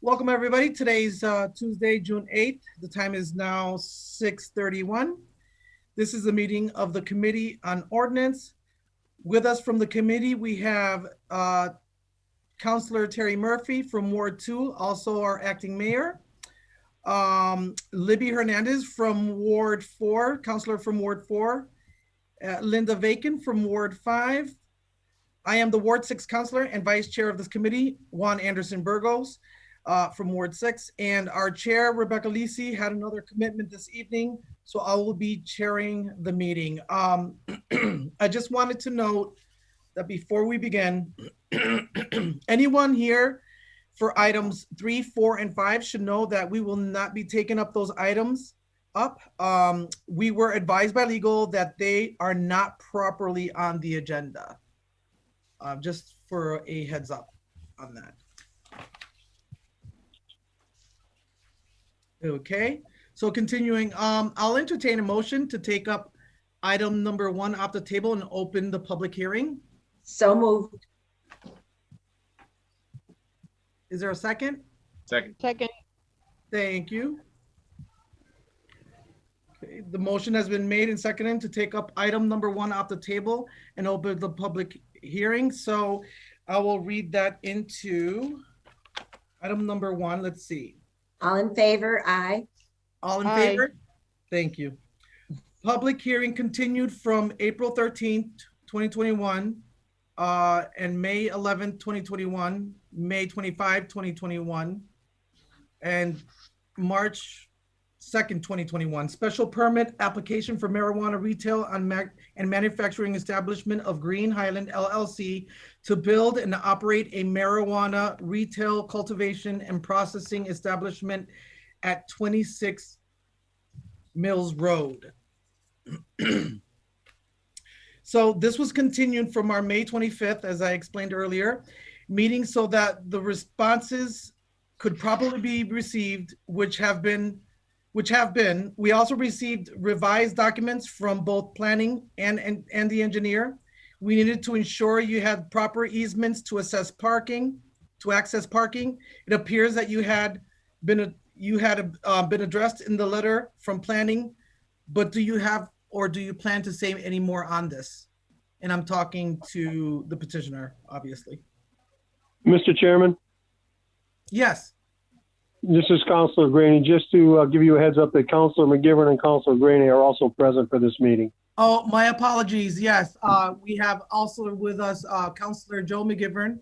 Welcome, everybody. Today's Tuesday, June 8th. The time is now 6:31. This is a meeting of the Committee on Ordinance. With us from the committee, we have Councilor Terry Murphy from Ward 2, also our acting mayor. Libby Hernandez from Ward 4, Councilor from Ward 4. Linda Vacan from Ward 5. I am the Ward 6 Councilor and Vice Chair of this committee, Juan Anderson Burgos. From Ward 6, and our chair, Rebecca LISI, had another commitment this evening, so I will be chairing the meeting. I just wanted to note that before we begin, anyone here for items 3, 4, and 5 should know that we will not be taking up those items up. We were advised by legal that they are not properly on the agenda. Just for a heads up on that. Okay, so continuing, I'll entertain a motion to take up item number 1 off the table and open the public hearing. So moved. Is there a second? Second. Thank you. Okay, the motion has been made and seconded to take up item number 1 off the table and open the public hearing. So I will read that into item number 1. Let's see. All in favor? Aye. All in Aye. favor? Thank you. Public hearing continued from April 13th, 2021, and May 11th, 2021, May 25, 2021, and March 2nd, 2021. Special permit application for marijuana retail and manufacturing establishment of Green Highland LLC to build and operate a marijuana retail cultivation and processing establishment at 26 Mills Road. So this was continued from our May 25th, as I explained earlier, meeting so that the responses could properly be received, which have been. We also received revised documents from both planning and the engineer. We needed to ensure you had proper easements to access parking. It appears that you had been addressed in the letter from planning, but do you plan to say any more on this? And I'm talking to the petitioner, obviously. Mr. Chairman, Yes. this is Councilor Graney. Just to give you a heads up that Councilor McGivern and Councilor Graney are also present for this meeting. Oh, my apologies. Yes, we have also with us Councilor Joe McGivern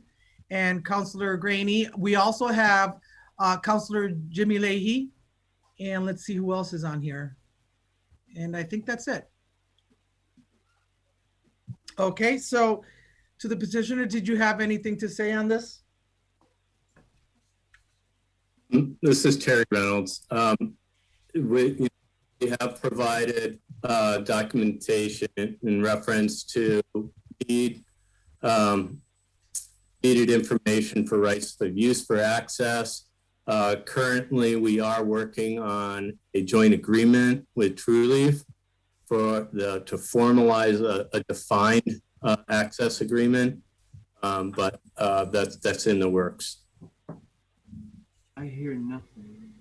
and Councilor Graney. We also have Councilor Jimmy Leahy, and let's see who else is on here. And I think that's it. Okay, so to the petitioner, did you have anything to say on this? This is Terry Reynolds. We have provided documentation in reference to needed information for rights of use for access. Currently, we are working on a joint agreement with TrueLeaf to formalize a defined access agreement, but that's in the works. I hear nothing.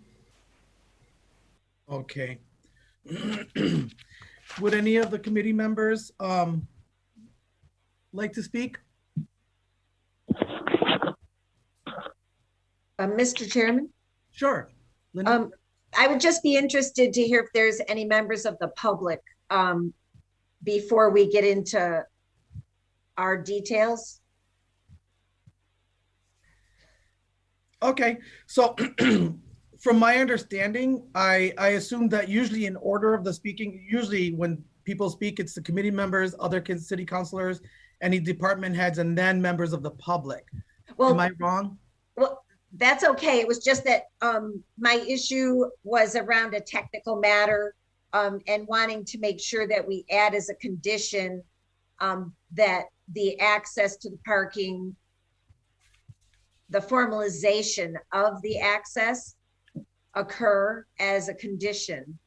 Okay. Would any of the committee members like to speak? Mr. Chairman, Sure. Linda? I would just be interested to hear if there's any members of the public before we get into our details. Okay, so from my understanding, I assume that usually in order of the speaking, usually when people speak, it's the committee members, other city councilors, any department heads, and then members of the public. Well, Am I wrong? well, that's okay. It was just that my issue was around a technical matter and wanting to make sure that we add as a condition that the access to the parking, the formalization of the access occur as a condition.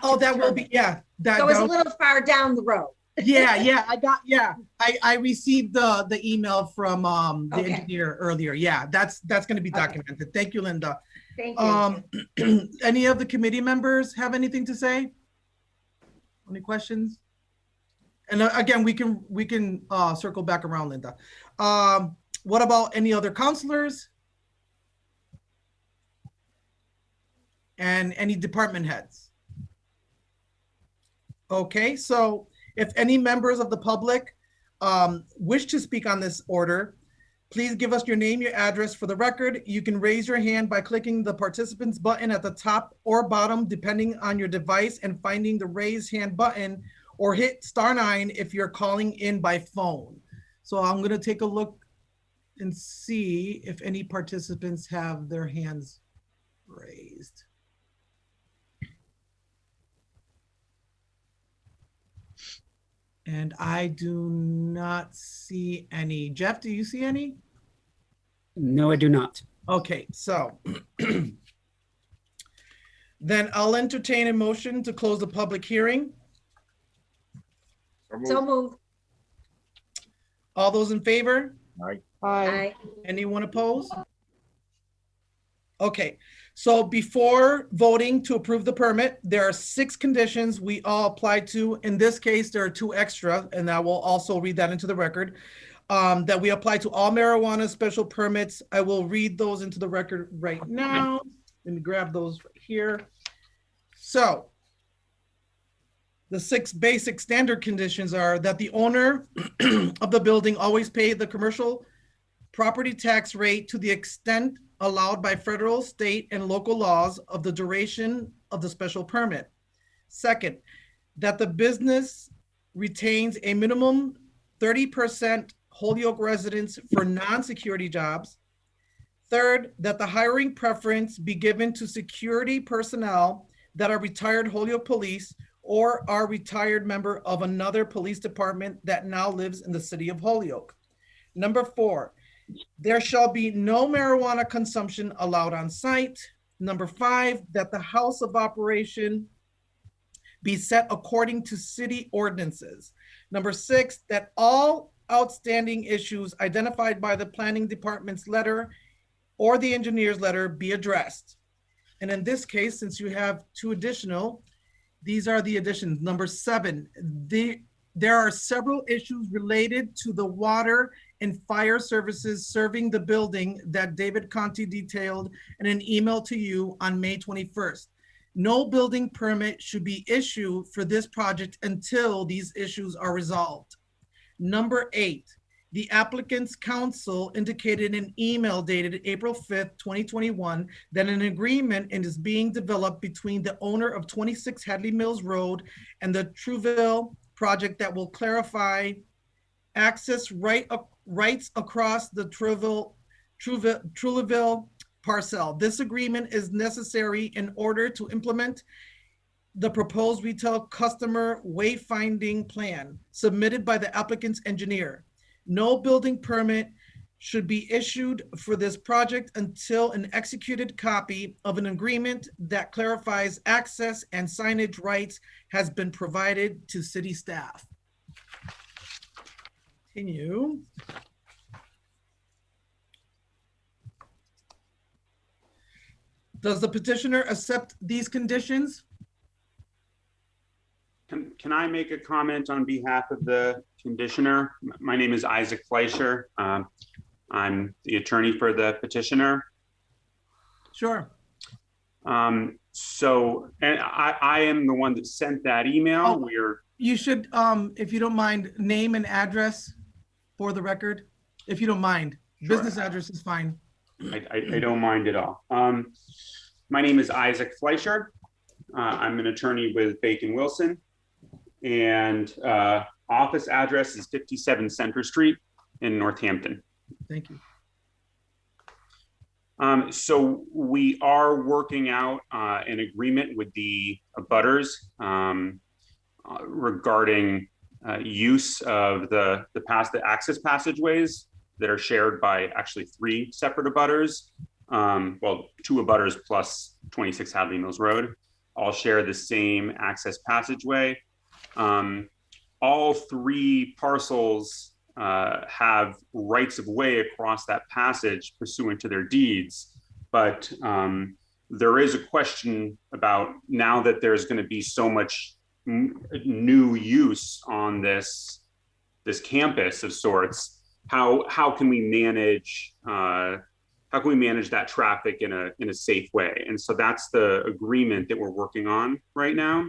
Oh, that will be, yeah. So it's a little far down the road. Yeah, I received the email from the Okay. engineer earlier. Yeah, that's gonna be Okay. documented. Thank you, Linda. Thank you. Any of the committee members have anything to say? Any questions? And again, we can circle back around, Linda. What about any other counselors? And any department heads? Okay, so if any members of the public wish to speak on this order, please give us your name, your address for the record. You can raise your hand by clicking the participants button at the top or bottom, depending on your device, and finding the raise hand button, or hit *9 if you're calling in by phone. So I'm gonna take a look and see if any participants have their hands raised. And I do not see any. Jeff, do you see any? No, I do not. Okay, so then I'll entertain a motion to close the public hearing. So move. All those in favor? Aye. Anyone opposed? Okay, so before voting to approve the permit, there are 6 conditions we all applied to. In this case, there are 2 extra, and I will also read that into the record, that we apply to all marijuana special permits. I will read those into the record right now. Let me grab those right here. So the 6 basic standard conditions are that the owner of the building always pay the commercial property tax rate to the extent allowed by federal, state, and local laws of the duration of the special permit. Second, that the business retains a minimum 30% Holyoke residents for non-security jobs. Third, that the hiring preference be given to security personnel that are retired Holyoke police or are retired member of another police department that now lives in the city of Holyoke. Number 4, there shall be no marijuana consumption allowed on site. Number 5, that the house of operation be set according to city ordinances. Number 6, that all outstanding issues identified by the planning department's letter or the engineer's letter be addressed. And in this case, since you have 2 additional, these are the additions. Number 7, there are several issues related to the water and fire services serving the building that David Conti detailed in an email to you on May 21st. No building permit should be issued for this project until these issues are resolved. Number 8, the applicant's counsel indicated in an email dated April 5th, 2021, that an agreement is being developed between the owner of 26 Hadley Mills Road and the Trouville project that will clarify access rights across the Trouville parcel. This agreement is necessary in order to implement the proposed retail customer wayfinding plan submitted by the applicant's engineer. No building permit should be issued for this project until an executed copy of an agreement that clarifies access and signage rights has been provided to city staff. Continue. Does the petitioner accept these conditions? Can I make a comment on behalf of the conditioner? My name is Isaac Fleischer. I'm the attorney for the petitioner. Sure. So, and I am the one that sent that email. Oh. You should, if you don't mind, name and address for the record, if you don't mind. Sure. Business address is fine. I don't mind at all. My name is Isaac Fleischer. I'm an attorney with Bacon Wilson, and office address is 57 Center Street in Northampton. Thank you. So we are working out an agreement with the abutters regarding use of the access passageways that are shared by actually 3 separate abutters. Well, 2 abutters plus 26 Hadley Mills Road all share the same access passageway. all three parcels have rights of way across that passage pursuant to their deeds. But there is a question about, now that there's going to be so much new use on this campus of sorts, how can we manage that traffic in a safe way? And so that's the agreement that we're working on right now.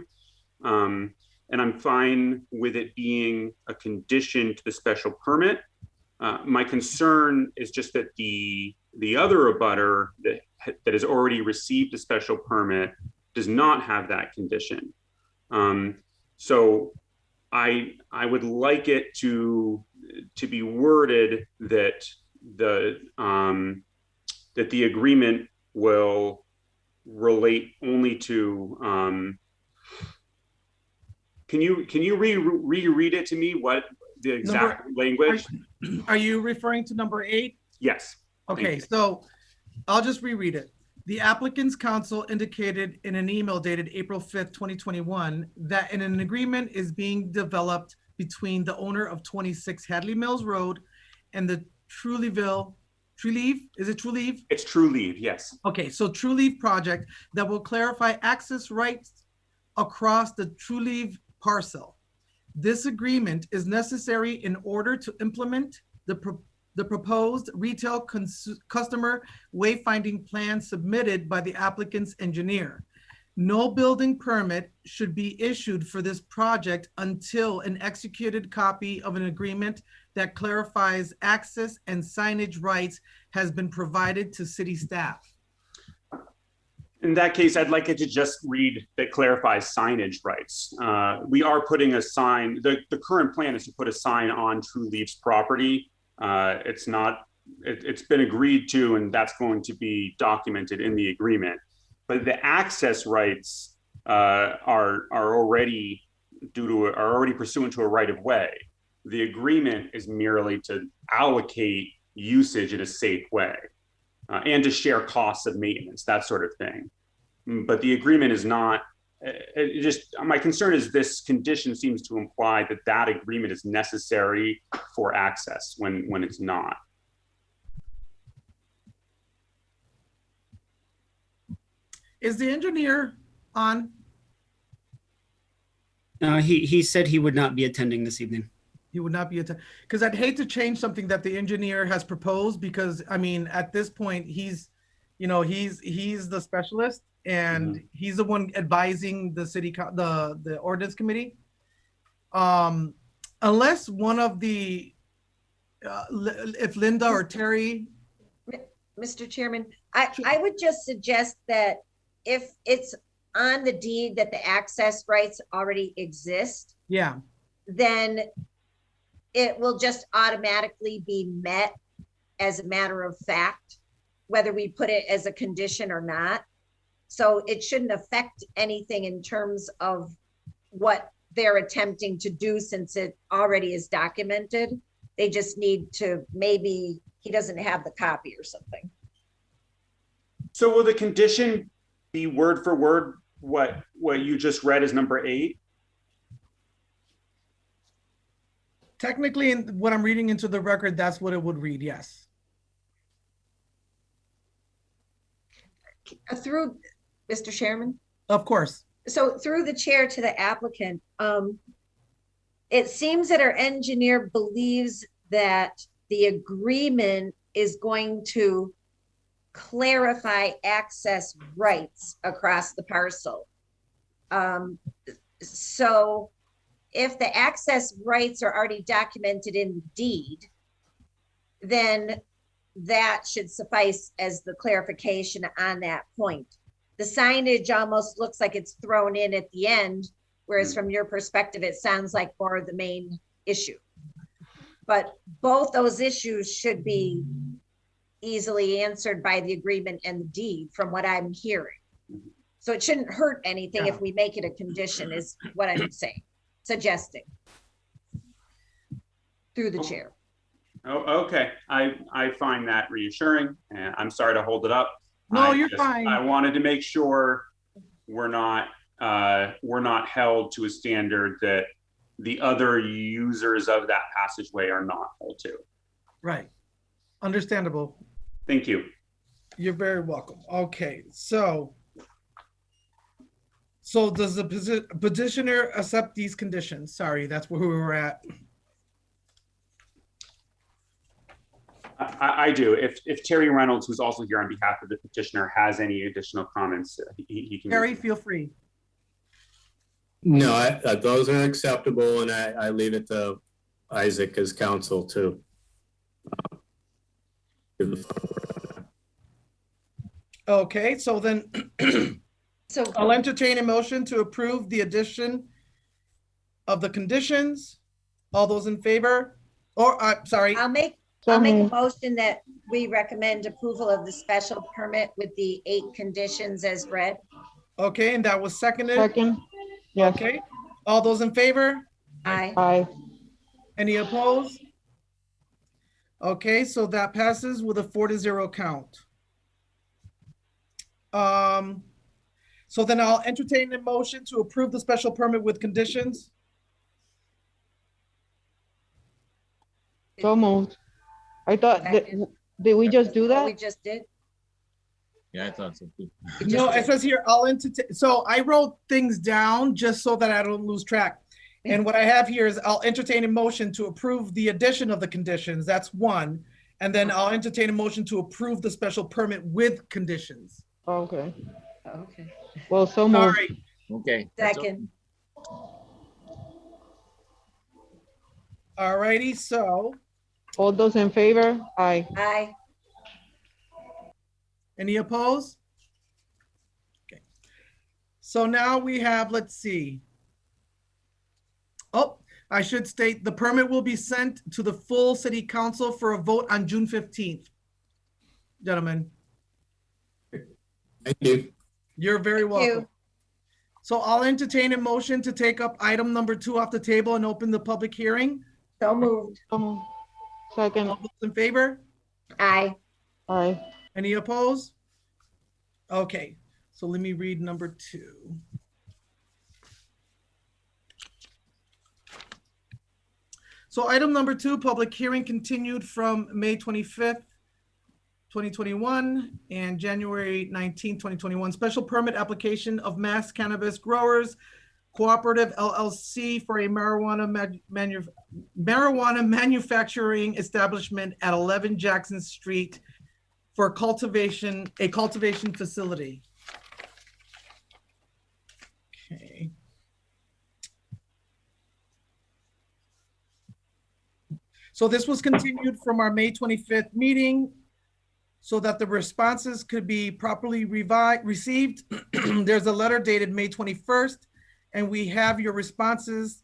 And I'm fine with it being a condition to the special permit. My concern is just that the other abutter that has already received a special permit does not have that condition. So I would like it to be worded that that the agreement will relate only to. Can you reread it to me? What the exact language? Are you referring to number 8? Yes. Okay, so I'll just reread it. The applicant's counsel indicated in an email dated April 5th, 2021, that an agreement is being developed between the owner of 26 Hadley Mills Road and the Truleave, is it Truleave? It's Truleave, yes. Okay, so Truleave project that will clarify access rights across the Truleave parcel. This agreement is necessary in order to implement the proposed retail customer wayfinding plan submitted by the applicant's engineer. No building permit should be issued for this project until an executed copy of an agreement that clarifies access and signage rights has been provided to city staff. In that case, I'd like it to just read that clarifies signage rights. We are putting a sign, the current plan is to put a sign on Truleave's property. It's been agreed to, and that's going to be documented in the agreement. But the access rights are already pursuant to a right of way. The agreement is merely to allocate usage in a safe way and to share costs of maintenance, that sort of thing. But the agreement is not. My concern is this condition seems to imply that agreement is necessary for access when it's not. Is the engineer on? He said he would not be attending this evening. He would not be attending, because I'd hate to change something that the engineer has proposed, because I mean, at this point, he's the specialist, and he's the one advising the the ordinance committee. Unless one of the, if Linda or Terry. Mr. Chairman, I would just suggest that if it's on the deed that the access rights already exist, Yeah. then it will just automatically be met as a matter of fact, whether we put it as a condition or not. So it shouldn't affect anything in terms of what they're attempting to do, since it already is documented. They just need to, maybe he doesn't have the copy or something. So will the condition be word for word what you just read as number 8? Technically, in what I'm reading into the record, that's what it would read, yes. Through, Mr. Chairman? Of course. So through the chair to the applicant, it seems that our engineer believes that the agreement is going to clarify access rights across the parcel. So if the access rights are already documented in the deed, then that should suffice as the clarification on that point. The signage almost looks like it's thrown in at the end, whereas from your perspective, it sounds like more of the main issue. But both those issues should be easily answered by the agreement and the deed, from what I'm hearing. So it shouldn't hurt anything if we make it a condition, is what I'm saying, suggesting through the chair. Oh, okay. I find that reassuring, and I'm sorry to hold it up. No, you're fine. I wanted to make sure we're not held to a standard the other users of that passageway are not able to. Right. Understandable. Thank you. You're very welcome. Okay, so does the petitioner accept these conditions? Sorry, that's where we were at. I do. If Terry Reynolds, who's also here on behalf of the petitioner, has any additional comments, he can. Terry, feel free. No, those are acceptable, and I leave it to Isaac as counsel to give the final word. Okay, so then So I'll entertain a motion to approve the addition of the conditions. All those in favor? Or, sorry, I'll make a motion that we recommend approval of the special permit with the 8 conditions as read. okay, and that was seconded. Second, yes. Okay, all those in favor? Aye. Aye. Any opposed? Okay, so that passes with a 4-0 count. So then I'll entertain a motion to approve the special permit with conditions. So moved. I thought, did we just do What we that? just did? Yeah, I thought so too. We just No, it did. says here, I'll entertain, so I wrote things down just so that I don't lose track. And what I have here is I'll entertain a motion to approve the addition of the conditions. That's one. And then I'll entertain a motion to approve the special permit with conditions. Okay. Okay. Well, so moved. Sorry. Okay. Second. All righty, so All those in favor? Aye. Aye. any opposed? Okay. So now we have, let's see. Oh, I should state the permit will be sent to the full city council for a vote on June 15th. Gentlemen, Thank you. you're very Thank you. welcome. So I'll entertain a motion to take up item number 2 off the table and open the public hearing. So moved. So moved. Second, All those in favor? Aye. aye. Any opposed? Okay, so let me read number 2. So item number 2, public hearing continued from May 25th, 2021 and January 19th, 2021. Special permit application of Mass Cannabis Growers Cooperative LLC for a marijuana manufacturing establishment at 11 Jackson Street for a cultivation facility. Okay. So this was continued from our May 25th meeting so that the responses could be properly received. There's a letter dated May 21st, and we have your responses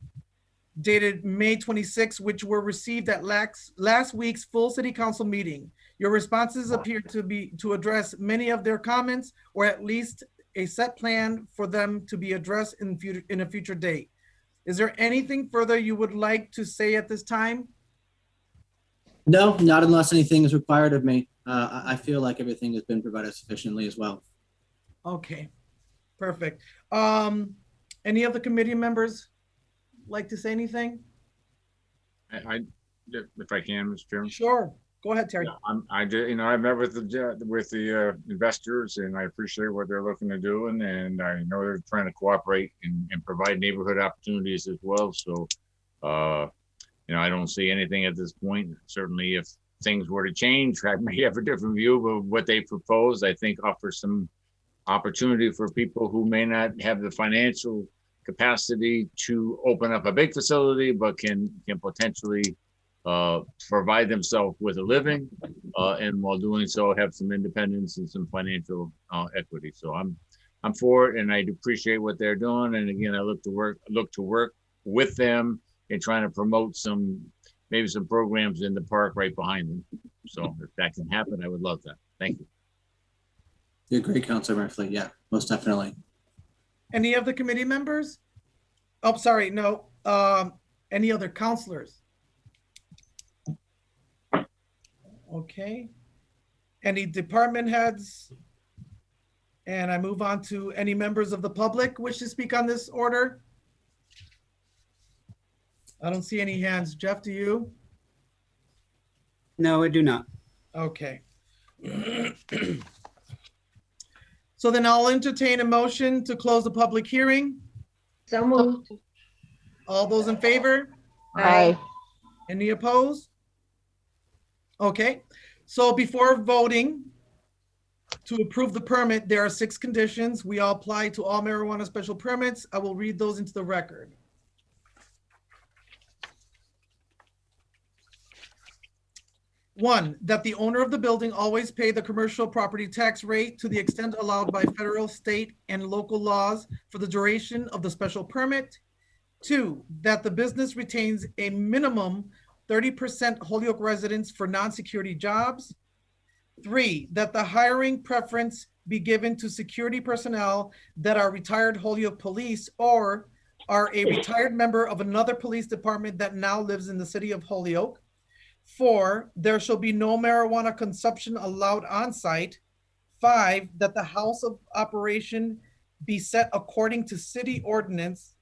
dated May 26th, which were received at last week's full city council meeting. Your responses appear to address many of their comments, or at least a set plan for them to be addressed in a future date. Is there anything further you would like to say at this time? No, not unless anything is required of me. I feel like everything has been provided sufficiently as well. Okay, perfect. Any of the committee members like to say anything? If I can, Mr. Chairman. Sure, go ahead, Terry. I met with the investors, and I appreciate what they're looking to do, and I know they're trying to cooperate and provide neighborhood opportunities as well. So, I don't see anything at this point. Certainly, if things were to change, I may have a different view, but what they propose, I think, offers some opportunity for people who may not have the financial capacity to open up a big facility, but can potentially provide themselves with a living, and while doing so, have some independence and some financial equity. So I'm for it, and I appreciate what they're doing. And again, I look to work with them in trying to promote maybe some programs in the park right behind them. So if that can happen, I would love that. Thank you. You're a great Councilor Murphy. Yeah, most definitely. Any of the committee members? Oh, sorry, no. Any other counselors? Okay. Any department heads? And I move on to any members of the public wish to speak on this order? I don't see any hands. Jeff, do you? No, I do not. Okay. So then I'll entertain a motion to close the public hearing. So moved. All those in favor? Aye. Any opposed? Okay, so before voting to approve the permit, there are 6 conditions. We all apply to all marijuana special permits. I will read those into the record. 1, that the owner of the building always pay the commercial property tax rate to the extent allowed by federal, state, and local laws for the duration of the special permit. 2, that the business retains a minimum 30% Holyoke residents for non-security jobs. 3, that the hiring preference be given to security personnel that are retired Holyoke police or are a retired member of another police department that now lives in the city of Holyoke. 4, there shall be no marijuana consumption allowed on site. 5, that the house of operation be set according to city ordinance.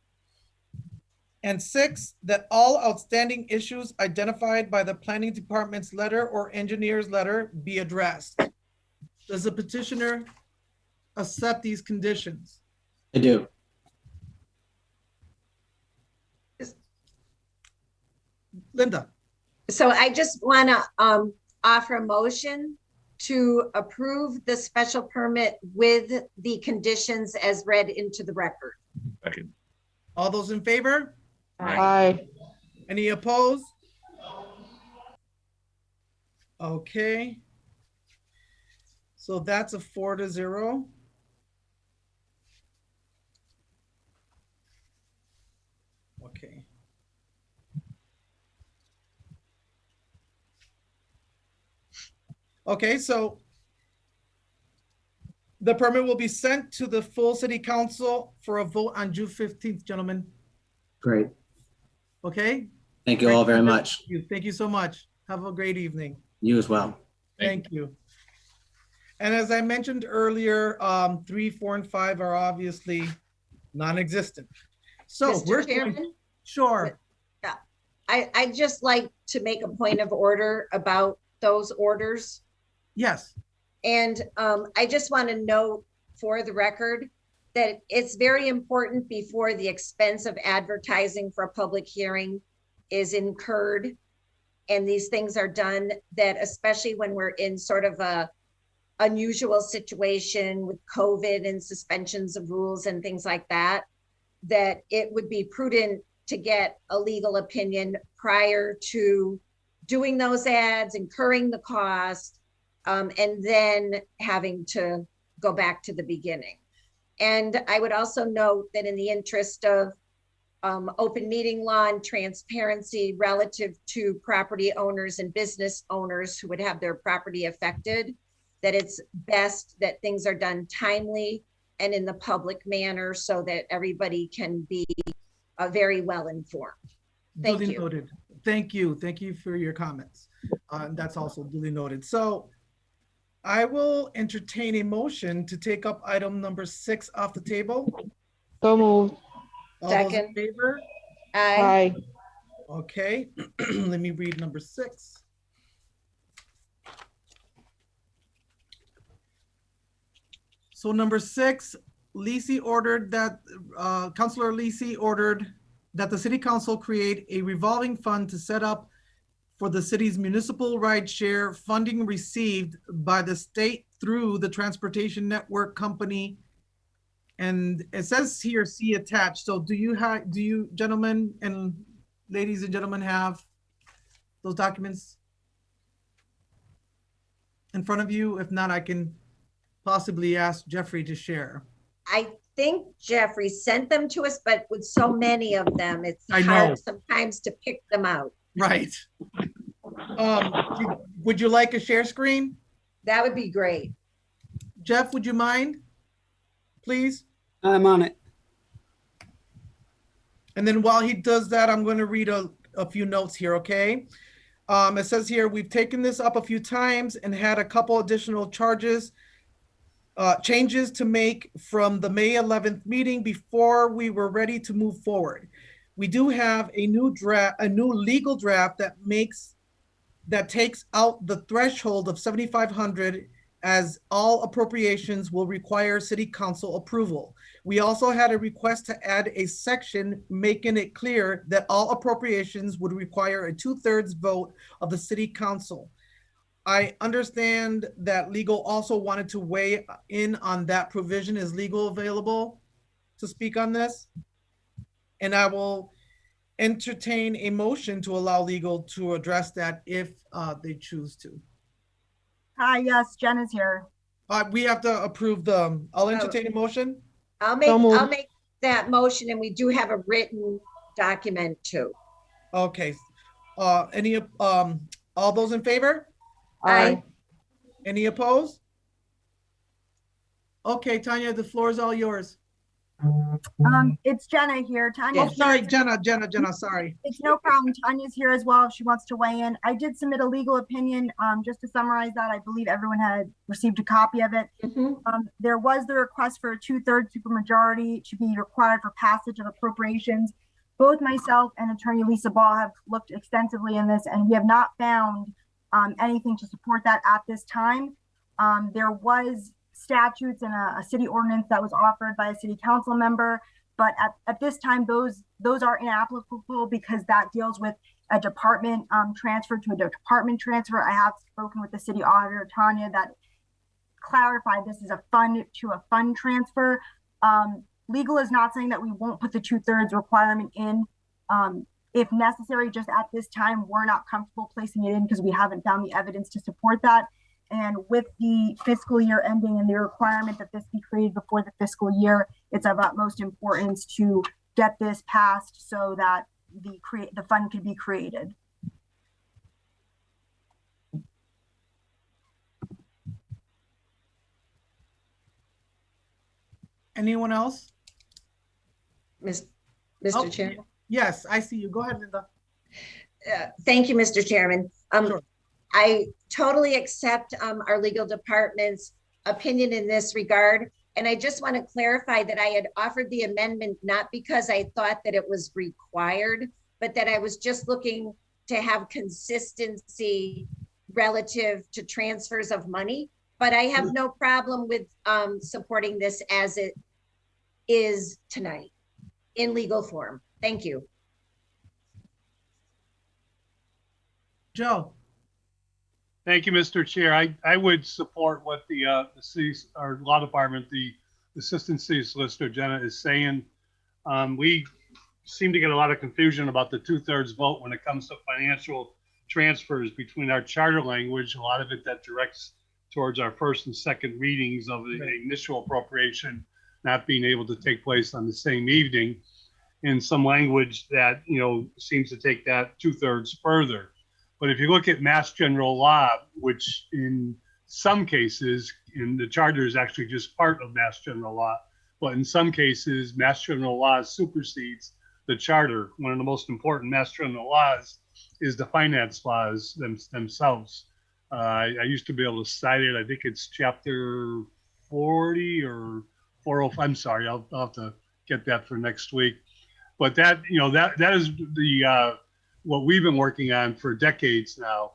And 6, that all outstanding issues identified by the planning department's letter or engineer's letter be addressed. Does the petitioner accept these conditions? I do. Linda? So I just want to offer a motion to approve the special permit with the conditions as read into the record. Second. All those in favor? Aye. Any opposed? Okay. So that's a 4-0. Okay. Okay, so the permit will be sent to the full city council for a vote on June 15th, gentlemen. Great. Okay? Thank you all very much. Thank you so much. Have a great evening. You as well. Thank you. And as I mentioned earlier, 3, 4, and 5 are obviously non-existent. So Mr. Chairman? Sure. I'd just like to make a point of order about those orders. Yes. And I just want to note for the record that it's very important before the expense of advertising for a public hearing is incurred and these things are done, that especially when we're in sort of a unusual situation with COVID and suspensions of rules and things like that, that it would be prudent to get a legal opinion prior to doing those ads, incurring the cost, and then having to go back to the beginning. And I would also note that in the interest of open meeting law and transparency relative to property owners and business owners who would have their property affected, that it's best that things are done timely and in the public manner so that everybody can be very well informed. Thank Duly you. noted. Thank you. Thank you for your comments. That's also duly noted. So I will entertain a motion to take up item number 6 off the table. So moved. All those in Second. favor? Aye. Aye. Okay, let me read number 6. So number 6, LISI ordered that, Councilor LISI ordered that the city council create a revolving fund to set up for the city's municipal ride share funding received by the state through the Transportation Network Company. And it says here, see attached. So do you gentlemen and ladies and gentlemen have those documents in front of you? If not, I can possibly ask Jeffrey to share. I think Jeffrey sent them to us, but with so many of them, it's I know. hard sometimes to pick them out. Right. Would you like a share screen? That would be great. Jeff, would you mind? Please? I'm on it. And then while he does that, I'm going to read a few notes here, okay? It says here, we've taken this up a few times and had a couple additional changes to make from the May 11th meeting before we were ready to move forward. We do have a new legal draft that takes out the threshold of 7,500, as all appropriations will require city council approval. We also had a request to add a section making it clear that all appropriations would require a 2/3 vote of the city council. I understand that legal also wanted to weigh in on that provision. Is legal available to speak on this? And I will entertain a motion to allow legal to address that if they choose to. Hi, yes, Jen is here. We have to approve I'll entertain a motion. I'll make that motion, and we do have a written document too. Okay. All those in favor? Aye. Any opposed? Okay, Tanya, the floor is all yours. It's Jenna here. Tanya. Oh, sorry, Jenna, sorry. It's no problem. Tanya's here as well if she wants to weigh in. I did submit a legal opinion. Just to summarize that, I believe everyone had received a copy of it. There was the request for a 2/3 supermajority to be required for passage of appropriations. Both myself and Attorney Lisa Ball have looked extensively in this, and we have not found anything to support that at this time. There was statutes and a city ordinance that was offered by a city council member, but at this time those are inapplicable because that deals with a department transfer to a department transfer. I have spoken with the city auditor, Tanya, that clarified this is a fund to a fund transfer. Legal is not saying that we won't put the 2/3 requirement in. If necessary, just at this time, we're not comfortable placing it in because we haven't found the evidence to support that. And with the fiscal year ending and the requirement that this be created before the fiscal year, it's of utmost importance to get this passed so that the fund can be created. Anyone else? Mr. Chairman? Yes, I see you. Go ahead, Linda. Thank you, Mr. Chairman. Sure. I totally accept our legal department's opinion in this regard. And I just want to clarify that I had offered the amendment not because I thought that it was required, but that I was just looking to have consistency relative to transfers of money. But I have no problem with supporting this as it is tonight in legal form. Thank you. Joe. Thank you, Mr. Chair. I would support what the city's, our law department, the assistant city solicitor, Jenna, is saying. We seem to get a lot of confusion about the 2/3 vote when it comes to financial transfers between our charter language, a lot of it that directs towards our first and second readings of the initial appropriation not being able to take place on the same evening, and some language that, seems to take that 2/3 further. But if you look at Mass General Law, which in some cases, in the charter is actually just part of Mass General Law, but in some cases, Mass General Law supersedes the charter. One of the most important Mass General laws is the finance laws themselves. I used to be able to cite it. I think it's chapter 40 or 405. I'm sorry, I'll have to get that for next week. But that is the what we've been working on for decades now,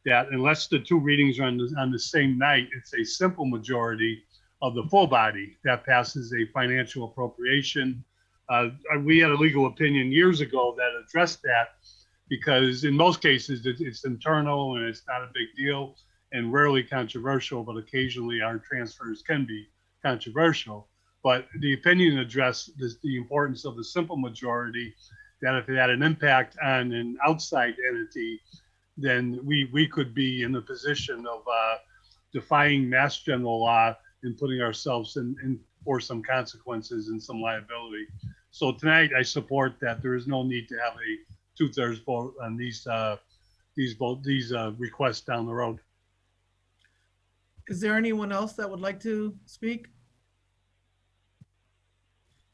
that unless the two readings are on the same night, it's a simple majority of the full body that passes a financial appropriation. We had a legal opinion years ago that addressed that, because in most cases it's internal and it's not a big deal and rarely controversial, but occasionally our transfers can be controversial. But the opinion addressed the importance of the simple majority, that if it had an impact on an outside entity, then we could be in the position of defying Mass General Law and putting ourselves in for some consequences and some liability. So tonight I support that there is no need to have a 2/3 vote on these requests down the road. Is there anyone else that would like to speak?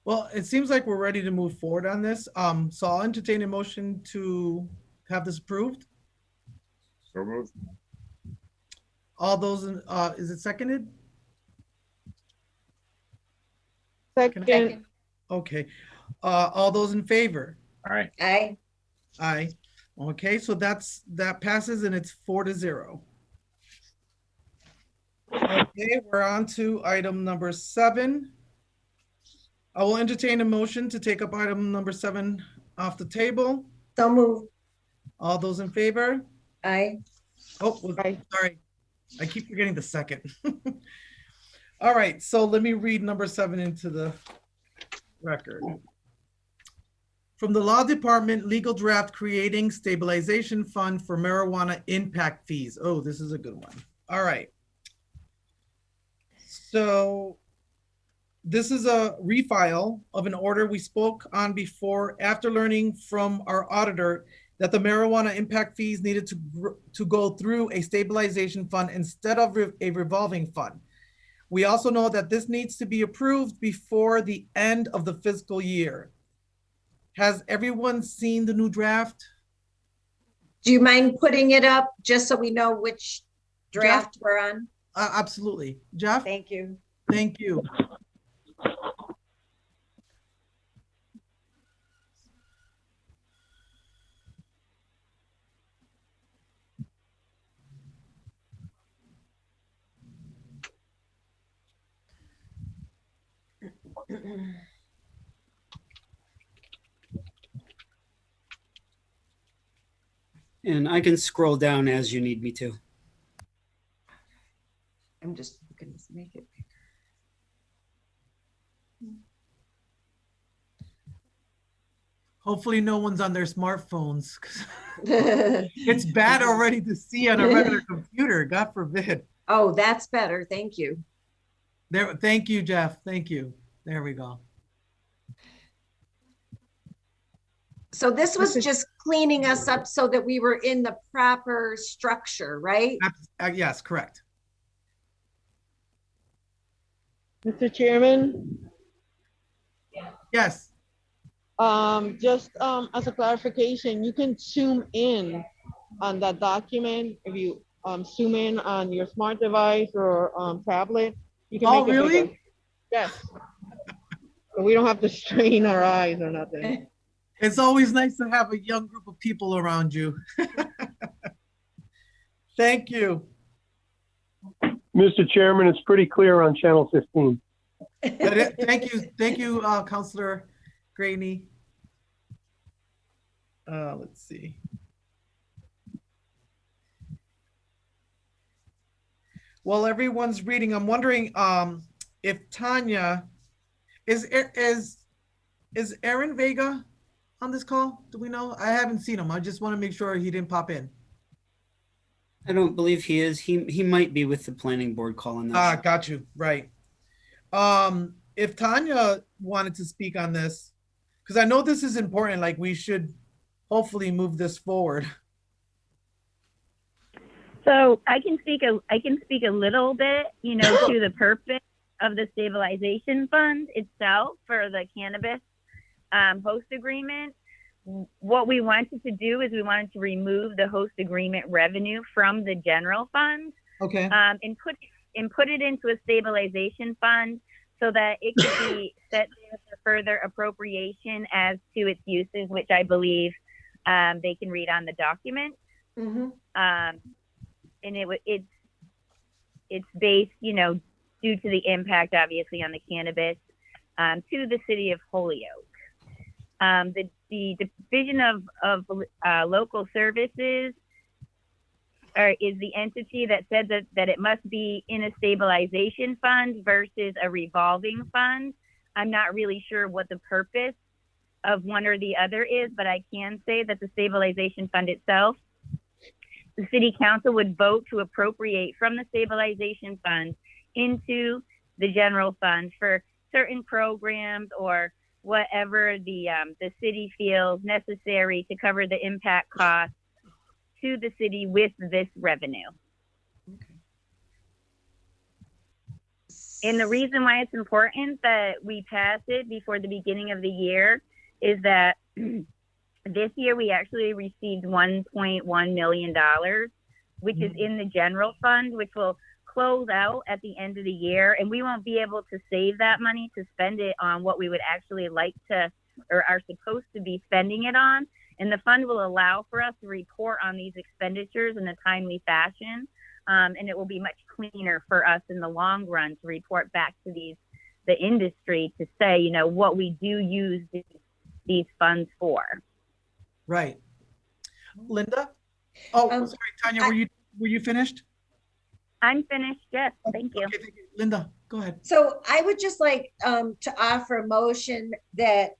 Well, it seems like we're ready to move forward on this. So I'll entertain a motion to have this approved. So moved. All those, is it seconded? Second. Okay. All those in favor? All right. Aye. Aye. Okay, so that passes and it's 4-0. Okay, we're on to item number 7. I will entertain a motion to take up item number 7 off the table. So move. All those in favor? Aye. Oh, Aye. sorry. I keep forgetting the second. All right, so let me read number 7 into the record. From the Law Department, legal draft creating stabilization fund for marijuana impact fees. Oh, this is a good one. All right. So this is a refile of an order we spoke on before after learning from our auditor that the marijuana impact fees needed to go through a stabilization fund instead of a revolving fund. We also know that this needs to be approved before the end of the fiscal year. Has everyone seen the new draft? Do you mind putting it up just so we know which draft we're on? Absolutely. Jeff? Thank you. Thank you. And I can scroll down as you need me to. I'm just looking to make it Hopefully no one's on their smartphones. bigger. It's bad already to see on a regular computer, God forbid. Oh, that's better. Thank you. There, thank you, Jeff. Thank you. There we go. So this was just cleaning us up so that we were in the proper structure, right? Yes, correct. Mr. Chairman, Yes. just as a clarification, you can zoom in on that document. If you zoom in on your smart device or tablet, you can Oh, make it really? bigger. Yes. So we don't have to strain our eyes or nothing. It's always nice to have a young group of people around you. Thank you. Mr. Chairman, it's pretty clear on channel 15. Thank you, Councilor Graney. Let's see. While everyone's reading, I'm wondering if Tanya is Aaron Vega on this call? Do we know? I haven't seen him. I just want to make sure he didn't pop in. I don't believe he is. He might be with the planning board call on that. Got you. Right. If Tanya wanted to speak on this, because I know this is important, like we should hopefully move this forward. So I can speak a little bit, to the purpose of the stabilization fund itself for the cannabis host agreement. What we wanted to do is we wanted to remove the host agreement revenue from the general fund. Okay. And put it into a stabilization fund so that it could be set there for further appropriation as to its uses, which I believe they can read on the document. Mm-hmm. And it's based, due to the impact, obviously, on the cannabis to the city of Holyoke. The Division of Local Services is the entity that said that it must be in a stabilization fund versus a revolving fund. I'm not really sure what the purpose of one or the other is, but I can say that the stabilization fund itself, the city council would vote to appropriate from the stabilization fund into the general fund for certain programs or whatever the city feels necessary to cover the impact costs to the city with this revenue. Okay. And the reason why it's important that we pass it before the beginning of the year is that this year we actually received $1.1 million, which is in the general fund, which will close out at the end of the year. And we won't be able to save that money to spend it on what we would actually like to or are supposed to be spending it on. And the fund will allow for us to report on these expenditures in a timely fashion. And it will be much cleaner for us in the long run to report back to the industry to say, you know, what we do use these funds for. Right. Linda? Oh, sorry, Tanya, were you finished? I'm finished, yes, thank you. Okay, thank you. Linda, go ahead. So I would just like to offer a motion that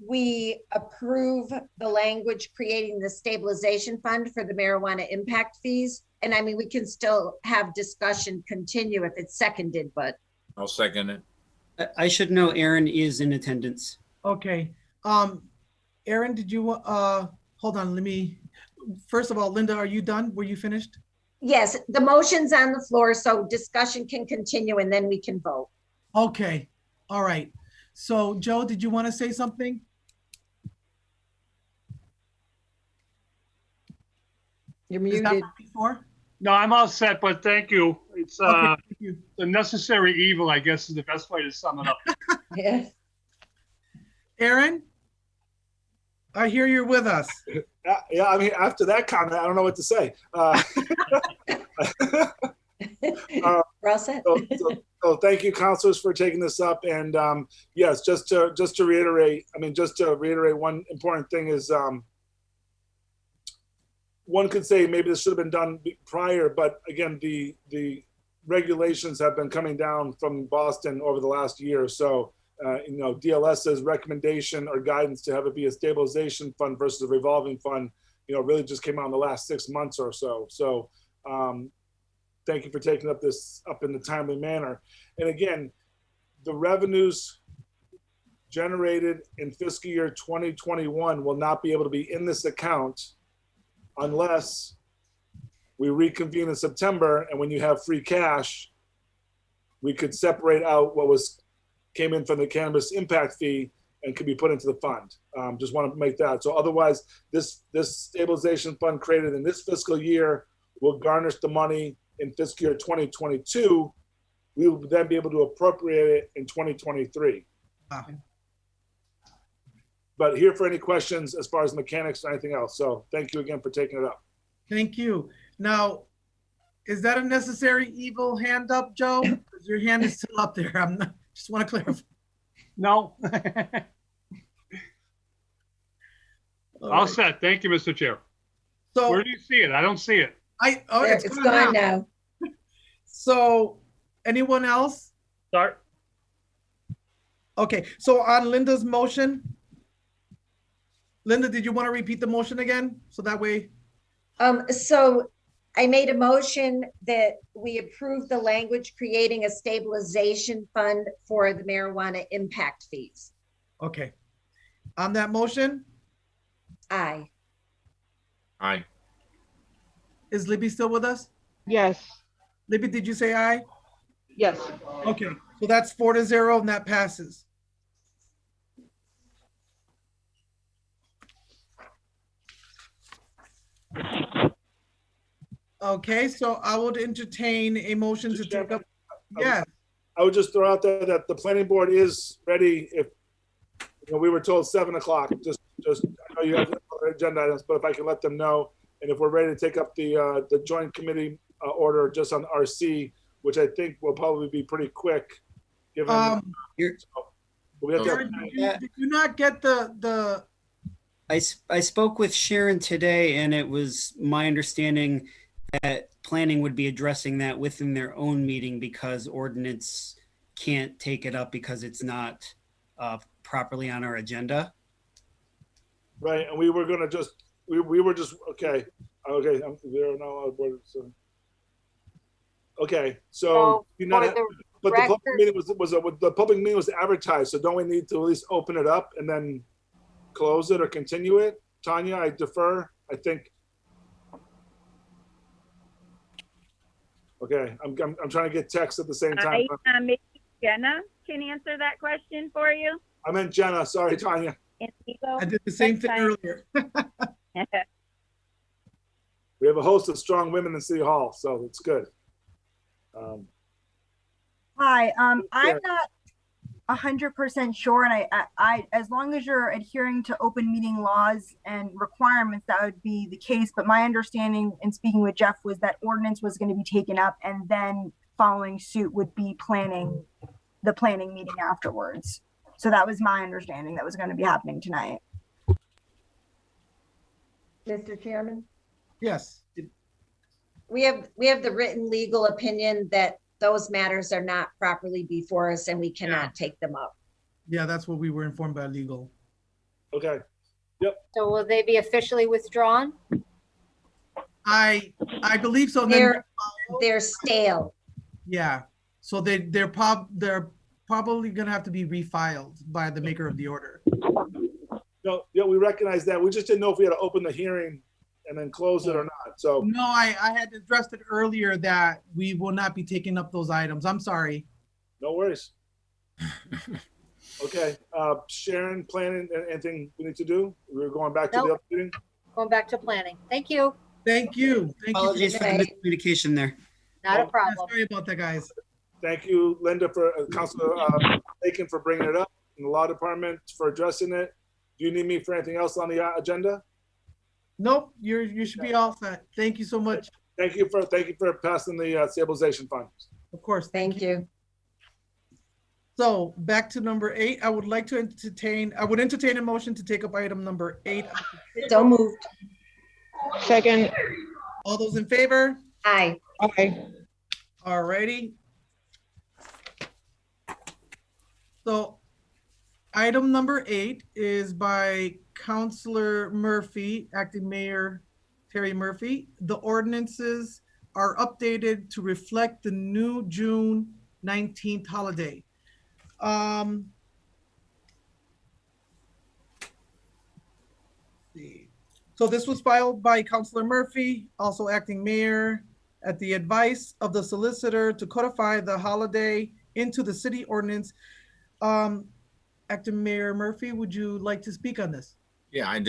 we approve the language creating the stabilization fund for the marijuana impact fees. And I mean, we can still have discussion continue if it's seconded, but. I'll second it. I should know Aaron is in attendance. Okay. Aaron, did you, hold on, first of all, Linda, are you done? Were you finished? Yes, the motion's on the floor, so discussion can continue and then we can vote. Okay, all right. So Joe, did you want to say something? You're Is that muted. before? No, I'm all set, but thank you. It's Okay, thank you. the necessary evil, I guess, is the best way to sum it up. Yeah. Aaron? I hear you're with us. Yeah, I mean, after that comment, I don't know what to say. We're all set. So thank you, councilors, for taking this up. And yes, just to reiterate, one important thing is one could say maybe this should have been done prior, but again, the regulations have been coming down from Boston over the last year or so. You know, DLS's recommendation or guidance to have it be a stabilization fund versus a revolving fund, you know, really just came out in the last 6 months or so. So thank you for taking this up in a timely manner. And again, the revenues generated in fiscal year 2021 will not be able to be in this account unless we reconvene in September, and when you have free cash, we could separate out what came in from the cannabis impact fee and could be put into the fund. Just want to make that. So otherwise, this stabilization fund created in this fiscal year will garnish the money in fiscal year 2022. We will then be able to appropriate it in 2023. But here for any questions as far as mechanics or anything else. So thank you again for taking it up. Thank you. Now, is that a necessary evil hand up, Joe? Because your hand is still up there. Just want to clarify. No. All set. Thank you, Mr. Chair. So where do you see it? I don't see it. It's gone now. So anyone else? Start. Okay, so on Linda's motion, Linda, did you want to repeat the motion again? So that way. So I made a motion that we approve the language creating a stabilization fund for the marijuana impact fees. Okay. On that motion? Aye. Aye. Is Libby still with us? Yes. Libby, did you say aye? Yes. Okay, so that's 4-0 and that passes. Okay, so I would entertain a motion to take up. Yes. I would just throw out there that the planning board is ready if, you know, we were told 7 o'clock. Just I know you have other agenda items, but if I can let them know, and if we're ready to take up the joint committee order just on RC, which I think will probably be pretty quick. Given we have to did you not get the? I spoke with Sharon today, and it was my understanding that planning would be addressing that within their own meeting because ordinance can't take it up because it's not properly on our agenda. Right, and we were gonna just we were just okay. I'm there now on board. So. Okay, so you not, but the public meeting the public meeting was advertised. So don't we need to at least open it up and then close it or continue it? Tanya, I defer. I think. Okay, I'm trying to get text at the same time. Maybe Jenna can answer that question for you. I meant Jenna. Sorry, Tanya. I did the same thing earlier. We have a host of strong women in City Hall, so it's good. Hi, 100% sure, and I, as long as you're adhering to open meeting laws and requirements, that would be the case. But my understanding in speaking with Jeff was that ordinance was going to be taken up, and then following suit would be the planning meeting afterwards. So that was my understanding that was going to be happening tonight. Mr. Chairman, Yes. we have the written legal opinion that those matters are not properly before us and we cannot take them up. Yeah, that's what we were informed by legal. Okay. So will they be officially withdrawn? I believe so. They're stale. Yeah. So they're probably gonna have to be refiled by the maker of the order. No, yeah, we recognize that. We just didn't know if we had to open the hearing and then close it or not. So No, I had addressed it earlier that we will not be taking up those items. I'm sorry. no worries. Okay, Sharon, planning, anything we need to do? We're going back to the Nope. other meeting? Going back to planning. Thank you. Thank you. Thank Apologies you. for the miscommunication there. Not a problem. Sorry about that, guys. Thank you, Linda, for Councilor Bacon for bringing it up, and the law department for addressing it. Do you need me for anything else on the agenda? Nope, you should be all set. Thank you so much. Thank you for passing the stabilization fund. Of course. Thank you. So back to number 8, I would entertain a motion to take up item number 8. So moved. Second. All those in favor? Aye. Aye. All righty. So item number 8 is by Councilor Murphy, Acting Mayor Terry Murphy. The ordinances are updated to reflect the new June 19th holiday. So this was filed by Councilor Murphy, also acting mayor, at the advice of the solicitor to codify the holiday into the city ordinance. Acting Mayor Murphy, would you like to speak on this? Yeah, I've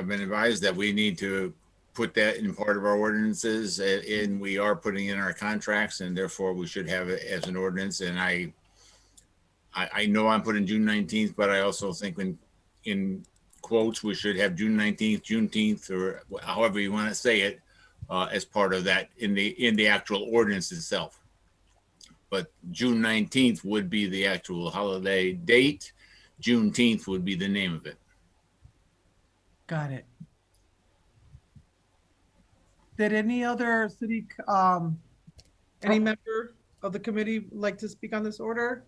been advised that we need to put that in part of our ordinances, and we are putting in our contracts, and therefore we should have it as an ordinance. And I know I'm putting June 19th, but I also think in quotes, we should have June 19th, Juneteenth, or however you want to say it, as part of that in the actual ordinance itself. But June 19th would be the actual holiday date. Juneteenth would be the name of it. Got it. Did any other city, any member of the committee like to speak on this order?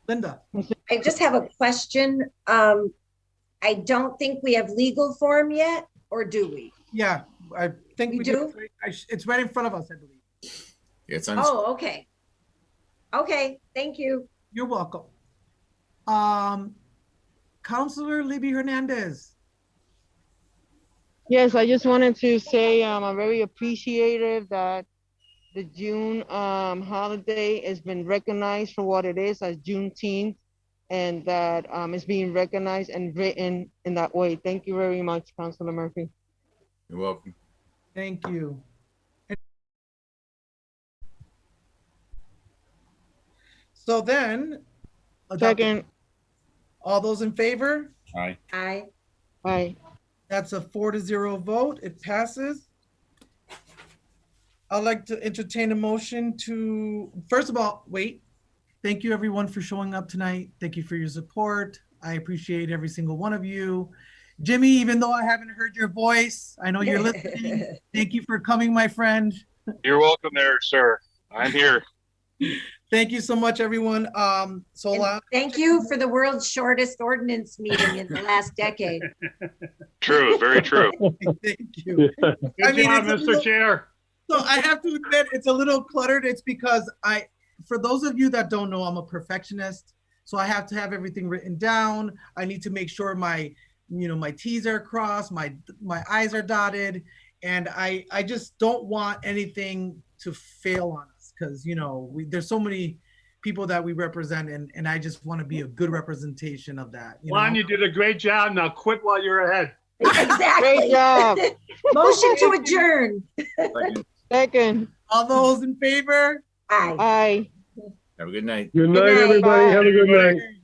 Linda. I just have a question. I don't think we have legal form yet, or do we? Yeah, I think we do. It's right in front of us, I believe. It's on. Oh, okay. Okay, thank you. You're welcome. Councilor Libby Hernandez. Yes, I just wanted to say I'm very appreciative that the June holiday has been recognized for what it is as Juneteenth, and that it's being recognized and written in that way. Thank you very much, Councilor Murphy. You're welcome. Thank you. So then. Second. All those in favor? Aye. Aye. Aye. That's a 4-0 vote. It passes. I'd like to entertain a motion to, first of all, wait. Thank you everyone for showing up tonight. Thank you for your support. I appreciate every single one of you. Jimmy, even though I haven't heard your voice, I know you're listening. Thank you for coming, my friend. You're welcome there, sir. I'm here. Thank you so much, everyone. Thank you for the world's shortest ordinance meeting in the last decade. True, very true. Thank you. Good job, Mr. Chair. So I have to admit, it's a little cluttered. It's because for those of you that don't know, I'm a perfectionist. So I have to have everything written down. I need to make sure my T's are crossed, my I's are dotted. And I just don't want anything to fail on us because, there's so many people that we represent and I just want to be a good representation of that. Juan, you did a great job. Now quit while you're ahead. Exactly. Great job. Motion to adjourn. Second. All those in favor? Aye. Aye. Have a good night. Good night, night. everybody. Have a good Everybody. night.